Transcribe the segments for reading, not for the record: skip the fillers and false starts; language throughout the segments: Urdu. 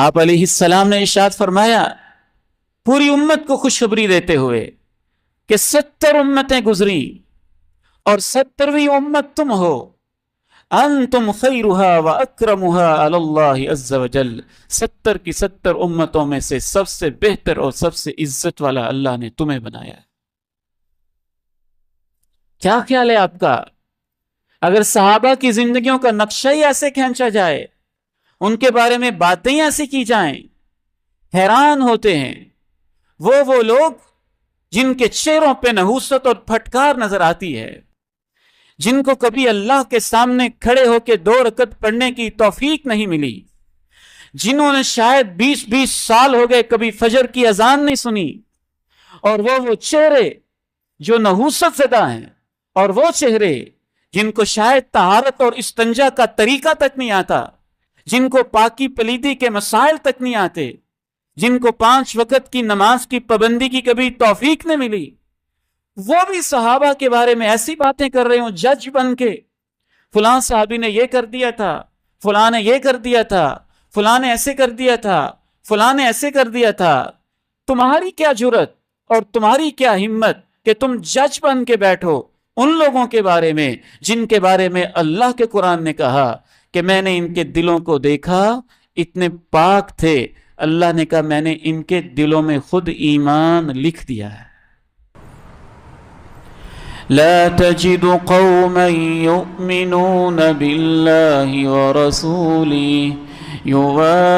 آپ علیہ السلام نے ارشاد فرمایا پوری امت کو خوشخبری دیتے ہوئے کہ 70 امتیں گزری اور 70ویں امت تم ہو، انتم خیرها واکرمها علی اللہ عز وجل، 70 کی 70 امتوں میں سے سب سے بہتر اور سب سے عزت والا اللہ نے تمہیں بنایا ہے۔ کیا خیال ہے آپ کا؟ اگر صحابہ کی زندگیوں کا نقشہ ہی ایسے کھینچا جائے، ان کے بارے میں باتیں ایسی کی جائیں، حیران ہوتے ہیں۔ وہ لوگ جن کے چہروں پہ نحوست اور پھٹکار نظر آتی ہے، جن کو کبھی اللہ کے سامنے کھڑے ہو کے 2 رکعت پڑھنے کی توفیق نہیں ملی، جنہوں نے شاید 20 سال ہو گئے کبھی فجر کی اذان نہیں سنی، اور وہ چہرے جو نحوست زدہ ہیں، اور وہ چہرے جن کو شاید طہارت اور استنجا کا طریقہ تک نہیں آتا، جن کو پاکی پلیدی کے مسائل تک نہیں آتے، جن کو 5 وقت کی نماز کی پابندی کی کبھی توفیق نہیں ملی، وہ بھی صحابہ کے بارے میں ایسی باتیں کر رہے ہوں جج بن کے، فلاں صحابی نے یہ کر دیا تھا، فلاں نے یہ کر دیا تھا، فلاں نے ایسے کر دیا تھا، فلاں نے ایسے کر دیا تھا۔ تمہاری کیا جرت اور تمہاری کیا ہمت کہ تم جج بن کے بیٹھو ان لوگوں کے بارے میں جن کے بارے میں اللہ کے قرآن نے کہا کہ میں نے ان کے دلوں کو دیکھا، اتنے پاک تھے، اللہ نے کہا میں نے ان کے دلوں میں خود ایمان لکھ دیا ہے۔ لا تجد قوما يؤمنون بالله ورسوله يوادون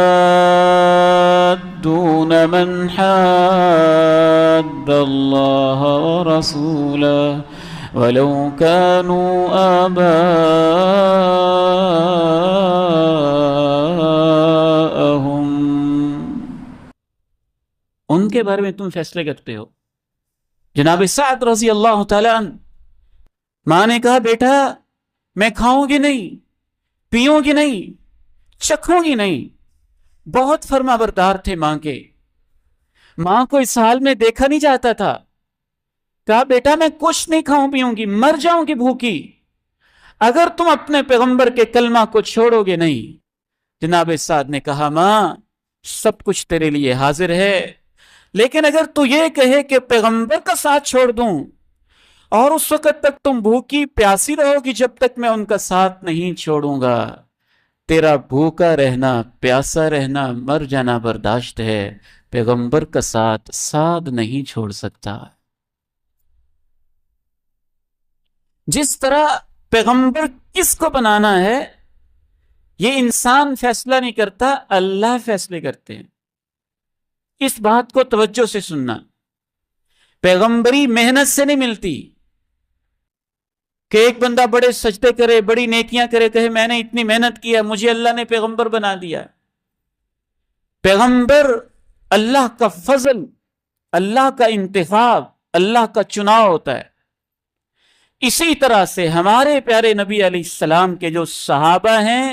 من حاد الله ورسوله ولو كانوا آباءهم۔ ان کے بارے میں تم فیصلے کرتے ہو۔ جناب سعد رضی اللہ تعالیٰ عنہ، ماں نے کہا بیٹا میں کھاؤں گی نہیں، پیوں گی نہیں، چکھوں گی نہیں۔ بہت فرما بردار تھے ماں کے، ماں کو اس حال میں دیکھا نہیں جاتا تھا۔ کہا بیٹا میں کچھ نہیں کھاؤں پیوں گی، مر جاؤں گی بھوکی اگر تم اپنے پیغمبر کے کلمہ کو چھوڑو گے نہیں۔ جناب سعد نے کہا ماں سب کچھ تیرے لیے حاضر ہے، لیکن اگر تو یہ کہے کہ پیغمبر کا ساتھ چھوڑ دوں اور اس وقت تک تم بھوکی پیاسی رہو گی جب تک میں ان کا ساتھ نہیں چھوڑوں گا، تیرا بھوکا رہنا پیاسا رہنا مر جانا برداشت ہے، پیغمبر کا ساتھ نہیں چھوڑ سکتا۔ جس طرح پیغمبر کس کو بنانا ہے یہ انسان فیصلہ نہیں کرتا، اللہ فیصلے کرتے ہیں۔ اس بات کو توجہ سے سننا، پیغمبری محنت سے نہیں ملتی کہ ایک بندہ بڑے سجدے کرے، بڑی نیکیاں کرے، کہے میں نے اتنی محنت کیا مجھے اللہ نے پیغمبر بنا دیا۔ پیغمبر اللہ کا فضل، اللہ کا انتخاب، اللہ کا چناؤ ہوتا ہے۔ اسی طرح سے ہمارے پیارے نبی علیہ السلام کے جو صحابہ ہیں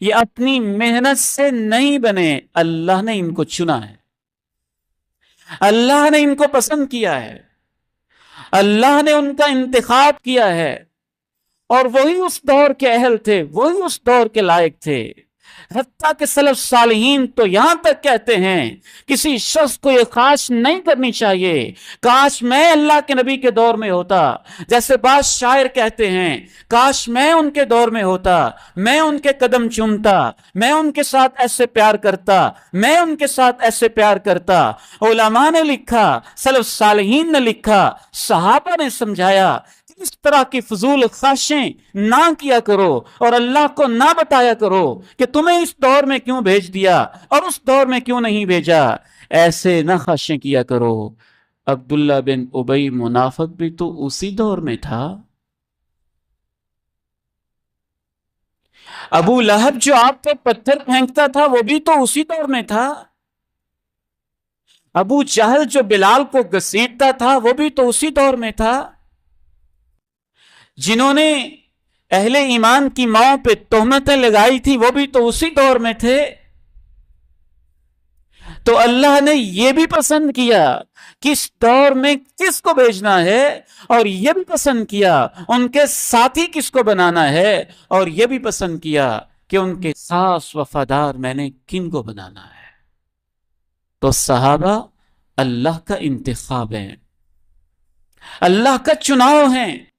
یہ اپنی محنت سے نہیں بنے، اللہ نے ان کو چنا ہے، اللہ نے ان کو پسند کیا ہے، اللہ نے ان کا انتخاب کیا ہے، اور وہی اس دور کے اہل تھے، وہی اس دور کے لائق تھے۔ حتیٰ کہ سلف صالحین تو یہاں تک کہتے ہیں کسی شخص کو یہ خواہش نہیں کرنی چاہیے کاش میں اللہ کے نبی کے دور میں ہوتا، جیسے بعض شاعر کہتے ہیں کاش میں ان کے دور میں ہوتا، میں ان کے قدم چومتا، میں ان کے ساتھ ایسے پیار کرتا، میں ان کے ساتھ ایسے پیار کرتا۔ علماء نے لکھا، سلف صالحین نے لکھا، صحابہ نے سمجھایا اس طرح کی فضول خواہشیں نہ کیا کرو اور اللہ کو نہ بتایا کرو کہ تمہیں اس دور میں کیوں بھیج دیا اور اس دور میں کیوں نہیں بھیجا، ایسے نہ خواہشیں کیا کرو۔ عبداللہ بن ابی منافق بھی تو اسی دور میں تھا۔ ابو لہب جو آپ پہ پتھر پھینکتا تھا وہ بھی تو اسی دور میں تھا۔ ابو جہل جو بلال کو گھسیٹتا تھا وہ بھی تو اسی دور میں تھا۔ جنہوں نے اہل ایمان کی ماؤں پہ تہمتیں لگائی تھی وہ بھی تو اسی دور میں تھے۔ تو اللہ نے یہ بھی پسند کیا کس دور میں کس کو بھیجنا ہے، اور یہ بھی پسند کیا ان کے ساتھی کس کو بنانا ہے، اور یہ بھی پسند کیا کہ ان کے خاص وفادار میں نے کن کو بنانا ہے۔ تو صحابہ اللہ کا انتخاب ہے، اللہ کا چناؤ ہے۔